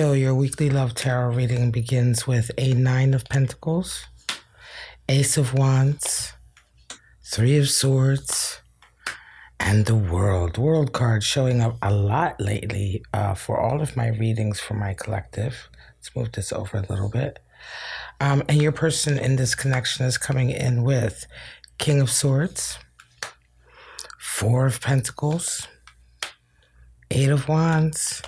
So your weekly love tarot reading begins with a Nine of Pentacles, Ace of Wands, Three of Swords, and the World. World card showing up a lot lately for all of my readings for my collective. Let's move this over a little bit. And your person in this connection is coming in with King of Swords, Four of Pentacles, Eight of Wands,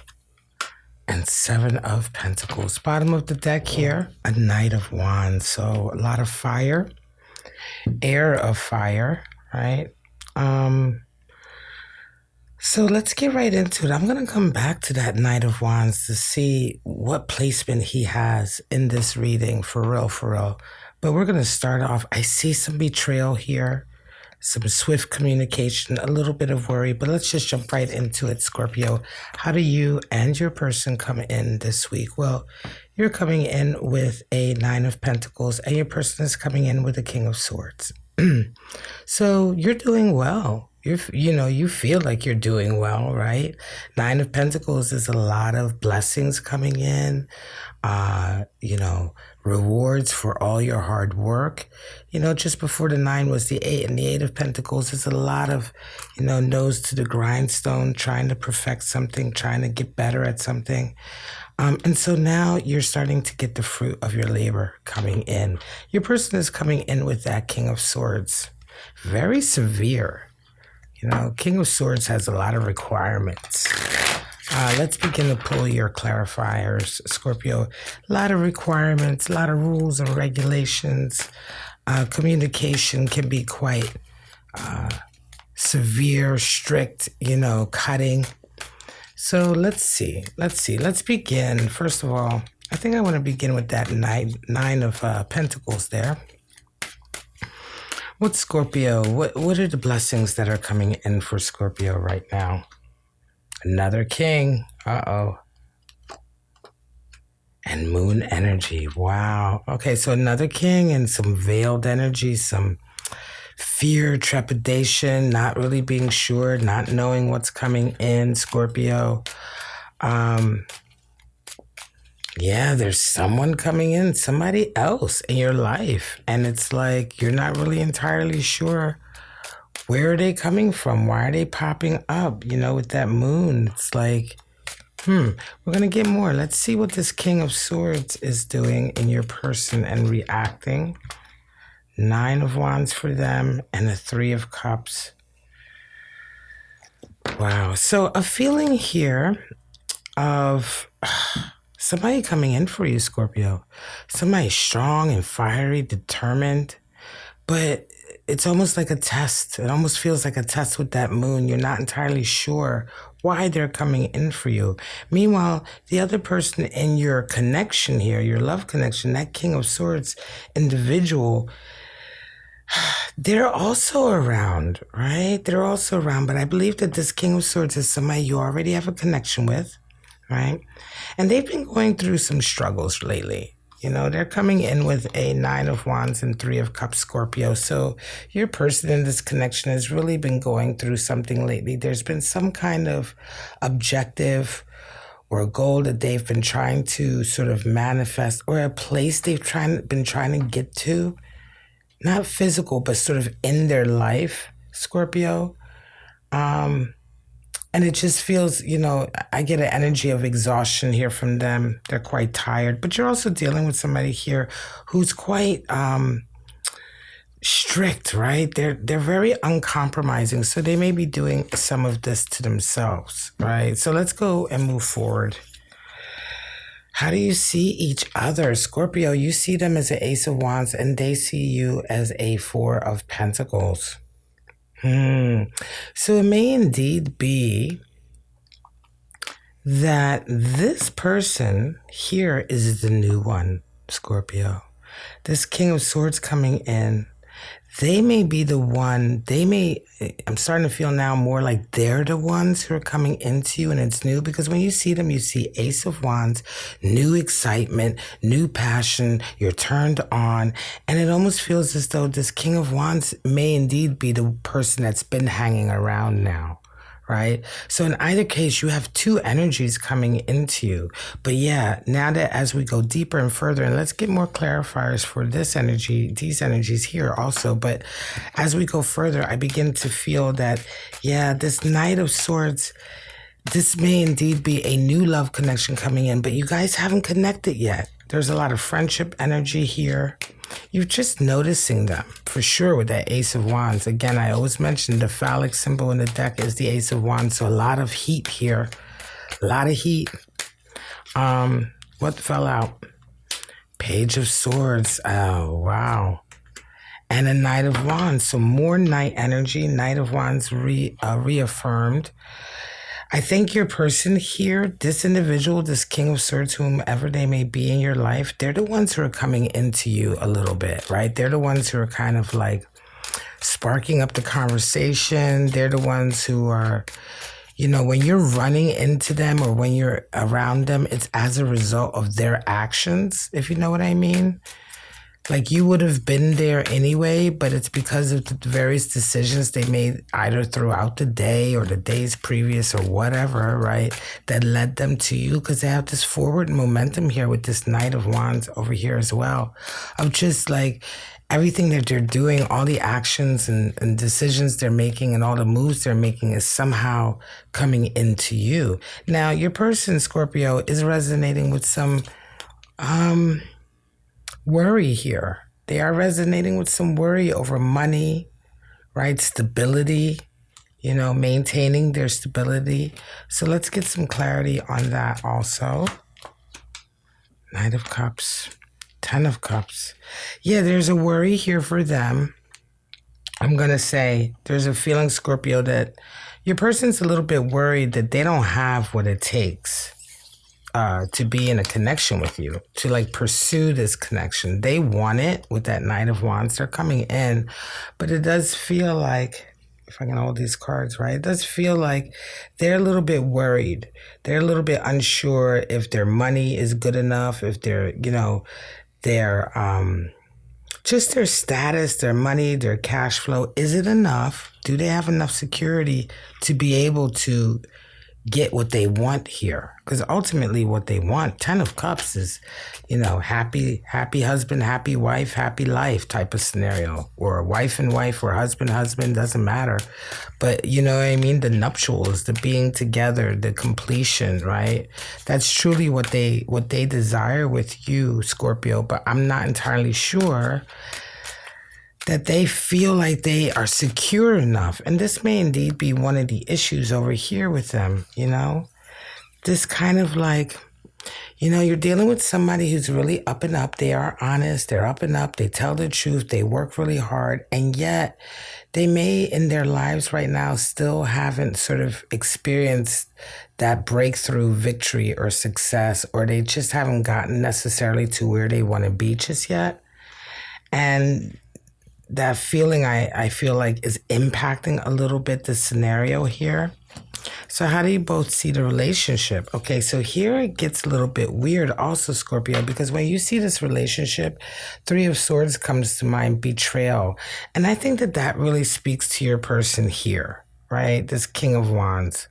and Seven of Pentacles. Bottom of the deck here, a Knight of Wands. So a lot of fire, air of fire, right? So let's get right into it. I'm going to come back to that Knight of Wands to see what placement he has in this reading, for real, for real. But we're going to start off. I see some betrayal here, some swift communication, a little bit of worry, but let's just jump right into it, Scorpio. How do you and your person come in this week? Well, you're coming in with a Nine of Pentacles, and your person is coming in with a King of Swords. So you're doing well. You feel like you're doing well, right? Nine of Pentacles is a lot of blessings coming in, rewards for all your hard work. Just before the Nine was the Eight, and the Eight of Pentacles is a lot of, nose to the grindstone, trying to perfect something, trying to get better at something. And so now you're starting to get the fruit of your labor coming in. Your person is coming in with that King of Swords. Very severe. King of Swords has a lot of requirements. Let's begin to pull your clarifiers, Scorpio. A lot of requirements, a lot of rules and regulations. Communication can be quite severe, strict, cutting. So let's see. Let's begin. First of all, I think I want to begin with that nine of Pentacles there. What's Scorpio? What are the blessings that are coming in for Scorpio right now? Another king. Uh-oh. And moon energy. Wow. Okay, so another king and some veiled energy, some fear, trepidation, not really being sure, not knowing what's coming in, Scorpio. Yeah, there's someone coming in, somebody else in your life. And it's like you're not really entirely sure where are they coming from? Why are they popping up? With that moon, it's like, we're going to get more. Let's see what this King of Swords is doing in your person and reacting. Nine of Wands for them and a Three of Cups. Wow. So a feeling here of somebody coming in for you, Scorpio. Somebody strong and fiery, determined, but it's almost like a test. It almost feels like a test with that moon. You're not entirely sure why they're coming in for you. Meanwhile, the other person in your connection here, your love connection, that King of Swords individual, they're also around, right? They're also around, but I believe that this King of Swords is somebody you already have a connection with, right? And they've been going through some struggles lately. They're coming in with a Nine of Wands and Three of Cups, Scorpio. So your person in this connection has really been going through something lately. There's been some kind of objective or goal that they've been trying to sort of manifest, or a place they've been trying to get to. Not physical, but sort of in their life, Scorpio. And it just feels, I get an energy of exhaustion here from them. They're quite tired. But you're also dealing with somebody here who's quite strict, right? They're very uncompromising. So they may be doing some of this to themselves, right? So let's go and move forward. How do you see each other? Scorpio, you see them as an Ace of Wands, and they see you as a Four of Pentacles. So it may indeed be that this person here is the new one, Scorpio. This King of Swords coming in, they may be the one, I'm starting to feel now more like they're the ones who are coming into you, and it's new, because when you see them, you see Ace of Wands, new excitement, new passion, you're turned on, and it almost feels as though this King of Wands may indeed be the person that's been hanging around now, right? So in either case, you have two energies coming into you. But yeah, now that as we go deeper and further, and let's get more clarifiers for this energy, these energies here also. But as we go further, I begin to feel that, yeah, this Knight of Swords, this may indeed be a new love connection coming in, but you guys haven't connected yet. There's a lot of friendship energy here. You're just noticing them for sure with that Ace of Wands. Again, I always mention the phallic symbol in the deck is the Ace of Wands. So a lot of heat here. A lot of heat. What fell out? Page of Swords. Oh, wow. And a Knight of Wands. So more Knight energy. Knight of Wands reaffirmed. I think your person here, this individual, this King of Swords, whomever they may be in your life, they're the ones who are coming into you a little bit, right? They're the ones who are kind of like sparking up the conversation. They're the ones who are, you know, when you're running into them or when you're around them, it's as a result of their actions, if you know what I mean. Like you would have been there anyway, but it's because of the various decisions they made either throughout the day or the days previous or whatever, right? That led them to you because they have this forward momentum here with this Knight of Wands over here as well. Of just like everything that they're doing, all the actions and decisions they're making and all the moves they're making is somehow coming into you. Now, your person, Scorpio, is resonating with some worry here. They are resonating with some worry over money, right? Stability, you know, maintaining their stability. So let's get some clarity on that also. Knight of Cups, Ten of Cups. Yeah, there's a worry here for them. I'm going to say there's a feeling, Scorpio, that your person's a little bit worried that they don't have what it takes to be in a connection with you, to like pursue this connection. They want it with that Knight of Wands. They're coming in, but it does feel like, if I can hold these cards right, it does feel like they're a little bit worried. They're a little bit unsure if their money is good enough, if they're, you know, their, just their status, their money, their cash flow. Is it enough? Do they have enough security to be able to get what they want here? Because ultimately what they want, Ten of Cups, is, you know, happy husband, happy wife, happy life type of scenario, or wife and wife, or husband, doesn't matter. But you know what I mean? The nuptials, the being together, the completion, right? That's truly what they desire with you, Scorpio. But I'm not entirely sure that they feel like they are secure enough. And this may indeed be one of the issues over here with them, you know? This kind of like, you know, you're dealing with somebody who's really up and up. They are honest. They're up and up. They tell the truth. They work really hard. And yet they may in their lives right now still haven't sort of experienced that breakthrough victory or success, or they just haven't gotten necessarily to where they want to be just yet. And that feeling, I feel like, is impacting a little bit the scenario here. So how do you both see the relationship? Okay, so here it gets a little bit weird also, Scorpio, because when you see this relationship, Three of Swords comes to mind, betrayal. And I think that that really speaks to your person here, right? This King of Wands.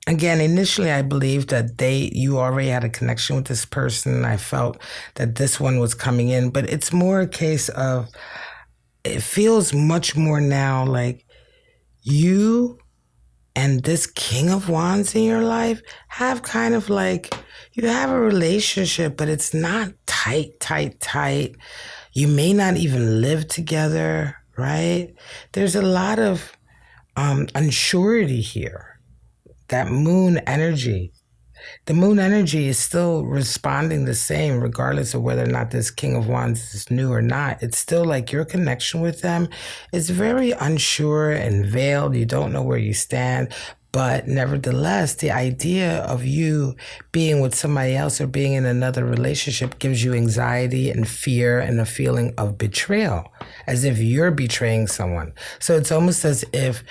Again, initially, I believed that you already had a connection with this person. I felt that this one was coming in, but it's more a case of, it feels much more now like you and this King of Wands in your life have kind of like, you have a relationship, but it's not tight. You may not even live together, right? There's a lot of unsurety here. That moon energy. The moon energy is still responding the same regardless of whether or not this King of Wands is new or not. It's still like your connection with them is very unsure and veiled. You don't know where you stand. But nevertheless, the idea of you being with somebody else or being in another relationship gives you anxiety and fear and a feeling of betrayal, as if you're betraying someone. So it's almost as if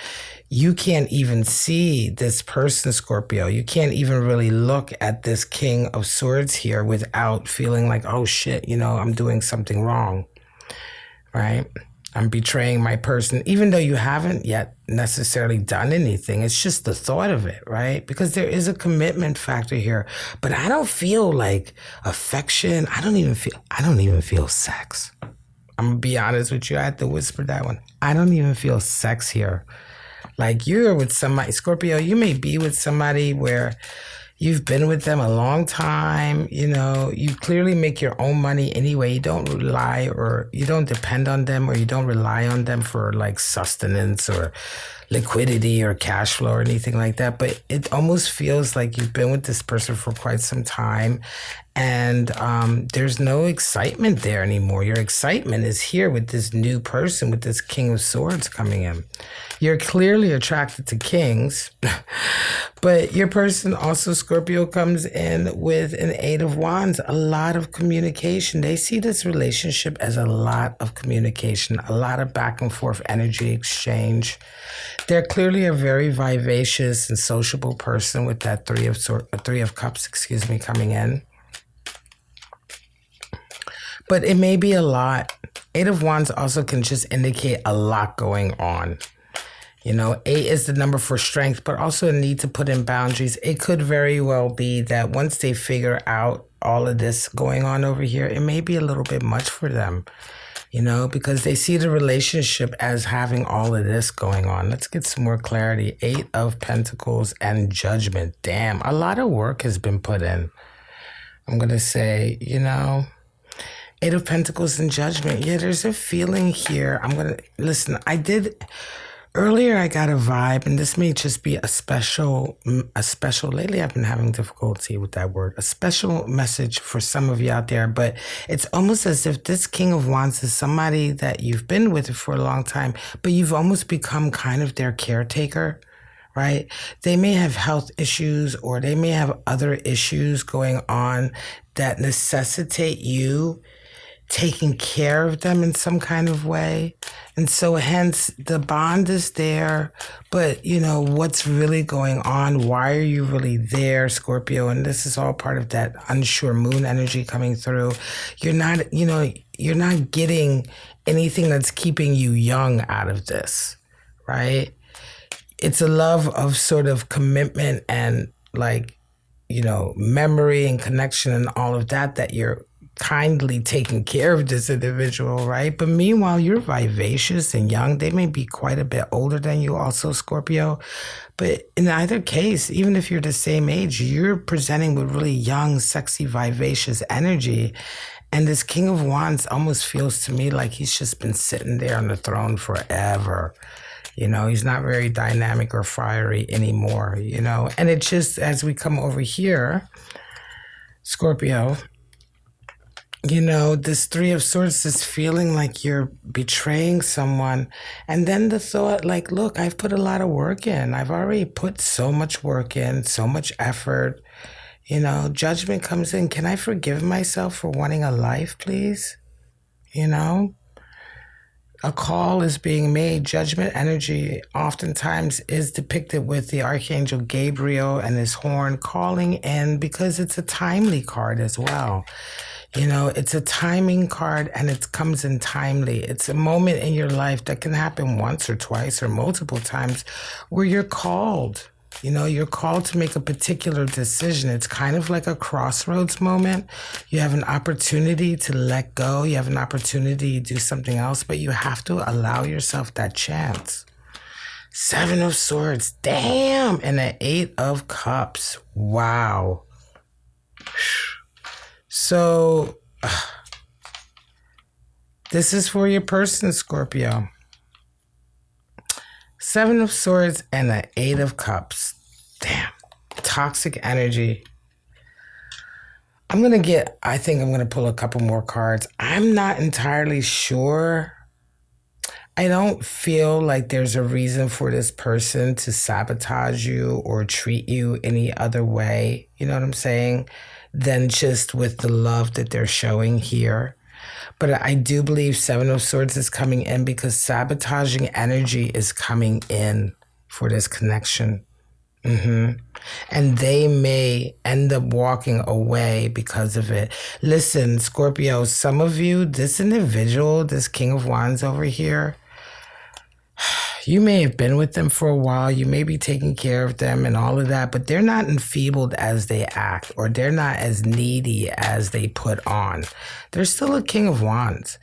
you can't even see this person, Scorpio. You can't even really look at this King of Swords here without feeling like, oh shit, you know, I'm doing something wrong, right? I'm betraying my person, even though you haven't yet necessarily done anything. It's just the thought of it, right? Because there is a commitment factor here, but I don't feel like affection. I don't even feel sex. I'm gonna be honest with you. I had to whisper that one. I don't even feel sex here. Like you're with somebody, Scorpio, you may be with somebody where you've been with them a long time. You clearly make your own money anyway. You don't rely or you don't depend on them, or you don't rely on them for like sustenance or liquidity or cash flow or anything like that. But it almost feels like you've been with this person for quite some time, and there's no excitement there anymore. Your excitement is here with this new person, with this King of Swords coming in. You're clearly attracted to kings, but your person also, Scorpio, comes in with an Eight of Wands, a lot of communication. They see this relationship as a lot of communication, a lot of back and forth energy exchange. They're clearly a very vivacious and sociable person with that Three of Cups, coming in. But it may be a lot. Eight of Wands also can just indicate a lot going on. 8 is the number for strength, but also a need to put in boundaries. It could very well be that once they figure out all of this going on over here, it may be a little bit much for them, because they see the relationship as having all of this going on. Let's get some more clarity. 8 of Pentacles and Judgment. Damn, a lot of work has been put in. I'm going to say, 8 of Pentacles and Judgment. Yeah, there's a feeling here. Listen, earlier I got a vibe, and this may just be a special, lately I've been having difficulty with that word, a special message for some of you out there, but it's almost as if this King of Wands is somebody that you've been with for a long time, but you've almost become kind of their caretaker, right? They may have health issues, or they may have other issues going on that necessitate you taking care of them in some kind of way. And so hence the bond is there, but what's really going on? Why are you really there, Scorpio? And this is all part of that unsure moon energy coming through. You're not getting anything that's keeping you young out of this, right? It's a love of sort of commitment and memory and connection and all of that you're kindly taking care of this individual, right? But meanwhile, you're vivacious and young. They may be quite a bit older than you also, Scorpio. But in either case, even if you're the same age, you're presenting with really young, sexy, vivacious energy. And this King of Wands almost feels to me like he's just been sitting there on the throne forever. He's not very dynamic or fiery anymore, And it just, as we come over here, Scorpio, this Three of Swords is feeling like you're betraying someone. And then the thought, look, I've put a lot of work in. I've already put so much work in, so much effort. Judgment comes in. Can I forgive myself for wanting a life, please? A call is being made. Judgment energy oftentimes is depicted with the Archangel Gabriel and his horn calling in, because it's a timely card as well. It's a timing card, and it comes in timely. It's a moment in your life that can happen once or twice or multiple times where you're called. You're called to make a particular decision. It's kind of like a crossroads moment. You have an opportunity to let go. You have an opportunity to do something else, but you have to allow yourself that chance. 7 of Swords. Damn. And an 8 of Cups. Wow. So, this is for your person, Scorpio. 7 of Swords and an 8 of Cups. Damn. Toxic energy. I think I'm going to pull a couple more cards. I'm not entirely sure. I don't feel like there's a reason for this person to sabotage you or treat you any other way, you know what I'm saying, than just with the love that they're showing here. But I do believe 7 of Swords is coming in because sabotaging energy is coming in for this connection. Hmm. And they may end up walking away because of it. Listen, Scorpio, some of you, this individual, this King of Wands over here, you may have been with them for a while, you may be taking care of them and all of that, but they're not enfeebled as they act, or they're not as needy as they put on. They're still a King of Wands.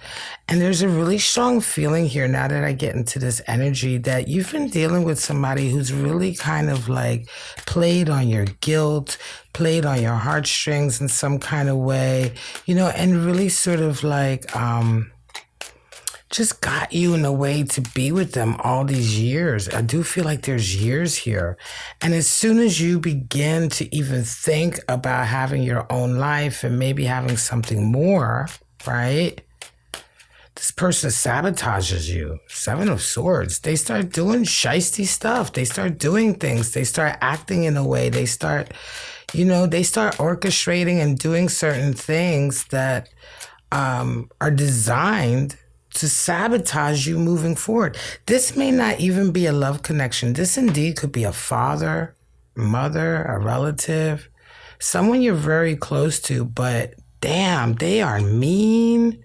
And there's a really strong feeling here, now that I get into this energy, that you've been dealing with somebody who's really kind of like played on your guilt, played on your heartstrings in some kind of way, and really sort of like, just got you in a way to be with them all these years. I do feel like there's years here. And as soon as you begin to even think about having your own life and maybe having something more, right? This person sabotages you. Seven of Swords. They start doing shiesty stuff. They start doing things. They start acting in a way. They start orchestrating and doing certain things that are designed to sabotage you moving forward. This may not even be a love connection. This indeed could be a father, mother, a relative, someone you're very close to, but damn, they are mean.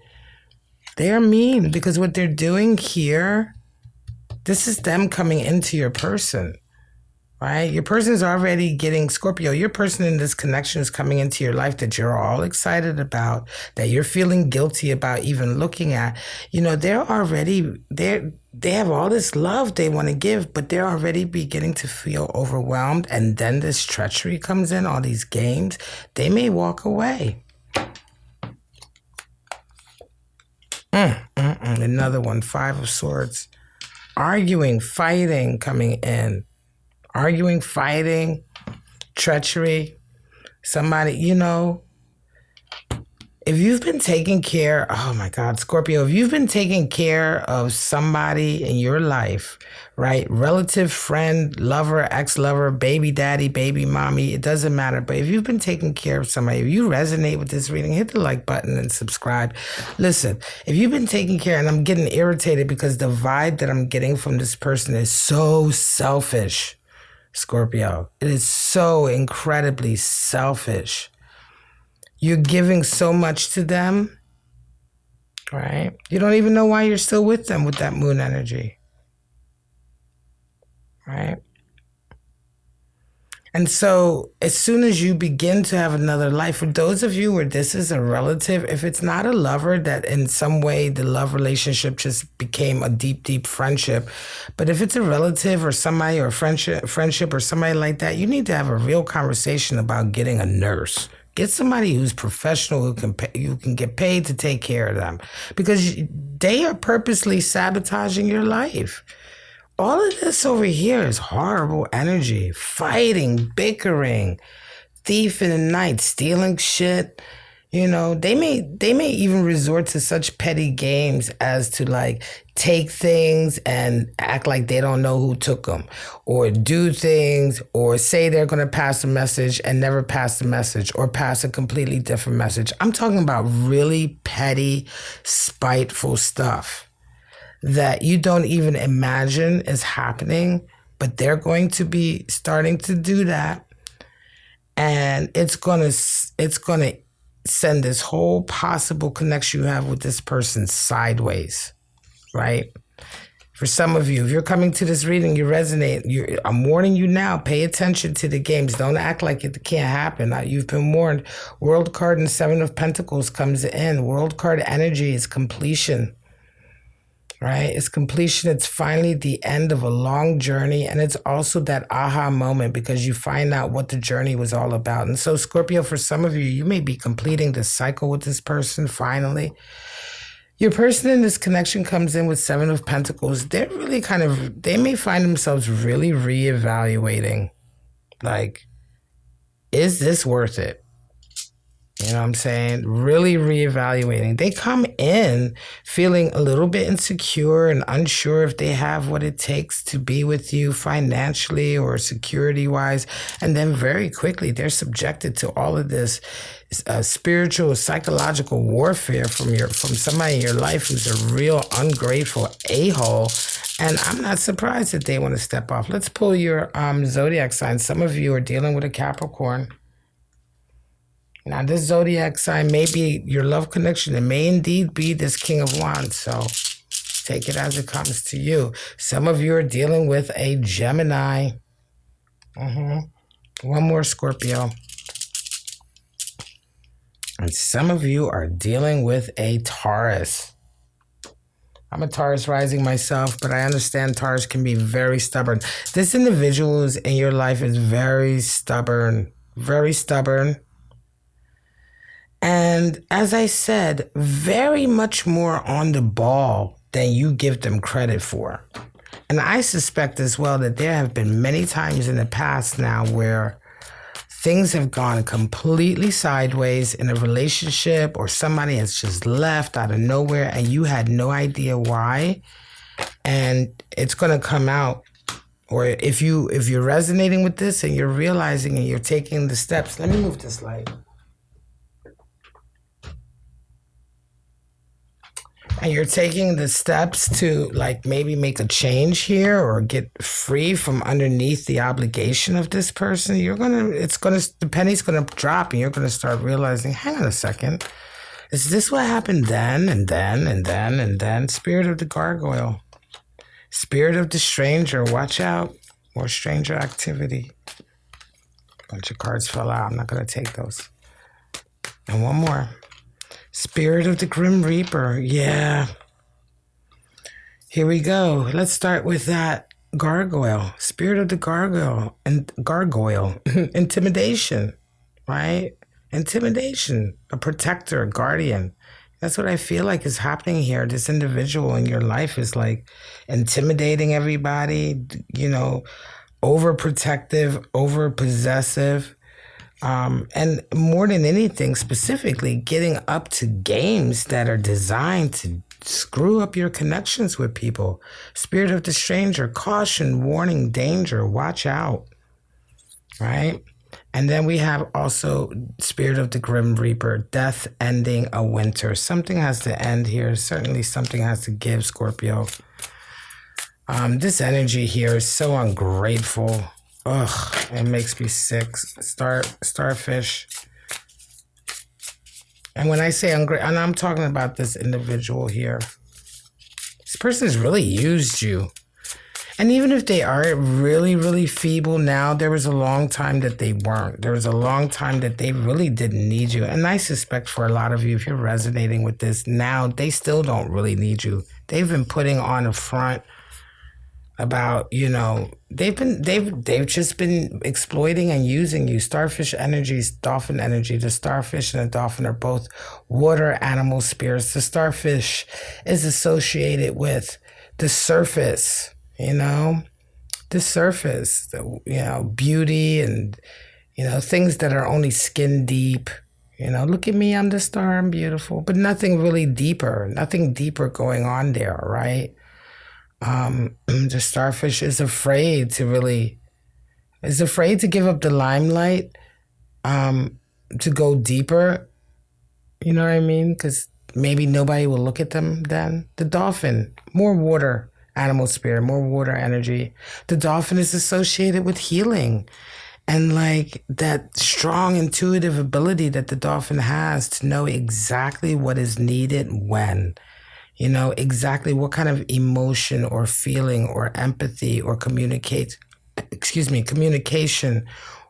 They are mean because what they're doing here, this is them coming into your person. Right? Your person is already getting, Scorpio, your person in this connection is coming into your life that you're all excited about, that you're feeling guilty about even looking at. They have all this love they want to give, but they're already beginning to feel overwhelmed. And then this treachery comes in, all these games. They may walk away. Another one, Five of Swords. Arguing, fighting coming in. Arguing, fighting, treachery. Somebody, if you've been taking care, oh my God, Scorpio, if you've been taking care of somebody in your life, right? Relative, friend, lover, ex-lover, baby daddy, baby mommy, it doesn't matter. But if you've been taking care of somebody, if you resonate with this reading, hit the like button and subscribe. Listen, if you've been taking care, and I'm getting irritated because the vibe that I'm getting from this person is so selfish. Scorpio, it is so incredibly selfish. You're giving so much to them, right? You don't even know why you're still with them with that moon energy, right? And so as soon as you begin to have another life, for those of you where this is a relative, if it's not a lover, that in some way the love relationship just became a deep, deep friendship. But if it's a relative or somebody, or friendship or somebody like that, you need to have a real conversation about getting a nurse. Get somebody who's professional, who can get paid to take care of them, because they are purposely sabotaging your life. All of this over here is horrible energy, fighting, bickering, thief in the night, stealing shit. They may even resort to such petty games as to like take things and act like they don't know who took them, or do things, or say they're going to pass a message and never pass the message, or pass a completely different message. I'm talking about really petty, spiteful stuff that you don't even imagine is happening, but they're going to be starting to do that. And it's going to send this whole possible connection you have with this person sideways, right? For some of you, if you're coming to this reading, you resonate. I'm warning you now, pay attention to the games. Don't act like it can't happen. You've been warned. World card and Seven of Pentacles comes in. World card energy is completion. Right? It's completion. It's finally the end of a long journey. And it's also that aha moment, because you find out what the journey was all about. And so, Scorpio, for some of you, you may be completing the cycle with this person finally. Your person in this connection comes in with Seven of Pentacles. They're really they may find themselves really reevaluating. Like, is this worth it? You know what I'm saying? Really reevaluating. They come in feeling a little bit insecure and unsure if they have what it takes to be with you financially or security-wise. And then very quickly, they're subjected to all of this spiritual, psychological warfare from somebody in your life who's a real ungrateful a-hole. And I'm not surprised that they want to step off. Let's pull your zodiac sign. Some of you are dealing with a Capricorn. Now, this zodiac sign may be your love connection. It may indeed be this King of Wands. So take it as it comes to you. Some of you are dealing with a Gemini. One more Scorpio. And some of you are dealing with a Taurus. I'm a Taurus rising myself, but I understand Taurus can be very stubborn. This individual in your life is very stubborn, very stubborn. And as I said, very much more on the ball than you give them credit for. And I suspect as well that there have been many times in the past now where things have gone completely sideways in a relationship, or somebody has just left out of nowhere and you had no idea why. And it's going to come out. Or if you're resonating with this and you're realizing and you're taking the steps. Let me move this light. And you're taking the steps to like maybe make a change here or get free from underneath the obligation of this person, the penny's gonna drop and you're gonna start realizing, hang on a second, is this what happened then and then and then and then? Spirit of the gargoyle, spirit of the stranger, watch out, more stranger activity. Bunch of cards fell out, I'm not gonna take those. And one more. Spirit of the Grim Reaper. Yeah. Here we go. Let's start with that gargoyle. Spirit of the gargoyle. And gargoyle. Intimidation. Right? Intimidation. A protector, a guardian. That's what I feel like is happening here. This individual in your life is like intimidating everybody, overprotective, overpossessive. And more than anything, specifically getting up to games that are designed to screw up your connections with people. Spirit of the stranger, caution, warning, danger, watch out, right? And then we have also spirit of the Grim Reaper, death ending a winter. Something has to end here. Certainly something has to give, Scorpio. This energy here is so ungrateful. Ugh, it makes me sick. Starfish. And when I say ungrateful, and I'm talking about this individual here, this person has really used you. And even if they are really, really feeble now, there was a long time that they weren't. There was a long time that they really didn't need you. And I suspect for a lot of you, if you're resonating with this now, they still don't really need you. They've been putting on a front about, they've just been exploiting and using you. Starfish energy, dolphin energy. The starfish and the dolphin are both water animal spirits. The starfish is associated with the surface, the surface, beauty and, things that are only skin deep. Look at me, I'm the star, I'm beautiful, but nothing really deeper, nothing deeper going on there, right? The starfish is afraid to give up the limelight, to go deeper. You know what I mean? Because maybe nobody will look at them then. The dolphin, more water animal spirit, more water energy. The dolphin is associated with healing and like that strong intuitive ability that the dolphin has to know exactly what is needed when. Exactly what kind of emotion or feeling or empathy or communication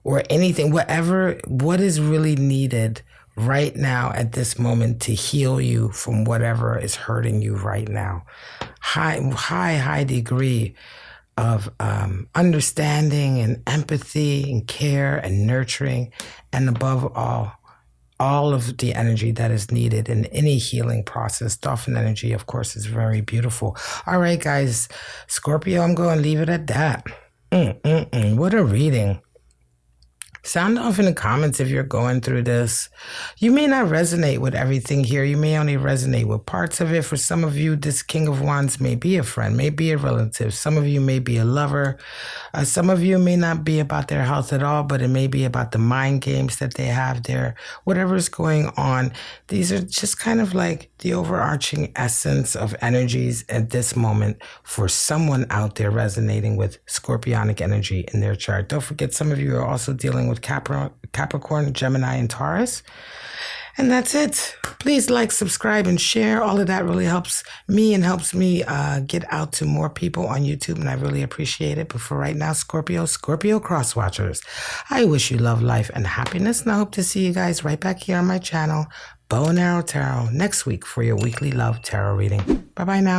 or anything, what is really needed right now at this moment to heal you from whatever is hurting you right now. High degree of understanding and empathy and care and nurturing, and above all of the energy that is needed in any healing process. Dolphin energy, of course, is very beautiful. All right, guys. Scorpio, I'm going to leave it at that. What a reading. Sound off in the comments if you're going through this. You may not resonate with everything here. You may only resonate with parts of it. For some of you, this King of Wands may be a friend, may be a relative. Some of you may be a lover. Some of you may not be about their health at all, but it may be about the mind games that they have there. Whatever's going on, these are just kind of like the overarching essence of energies at this moment for someone out there resonating with Scorpionic energy in their chart. Don't forget, some of you are also dealing with Capricorn, Gemini, and Taurus. And that's it. Please like, subscribe, and share. All of that really helps me and helps me get out to more people on YouTube, and I really appreciate it. But for right now, Scorpio Cross Watchers, I wish you love, life, and happiness, and I hope to see you guys right back here on my channel, Bow and Arrow Tarot, next week for your weekly love tarot reading. Bye-bye now.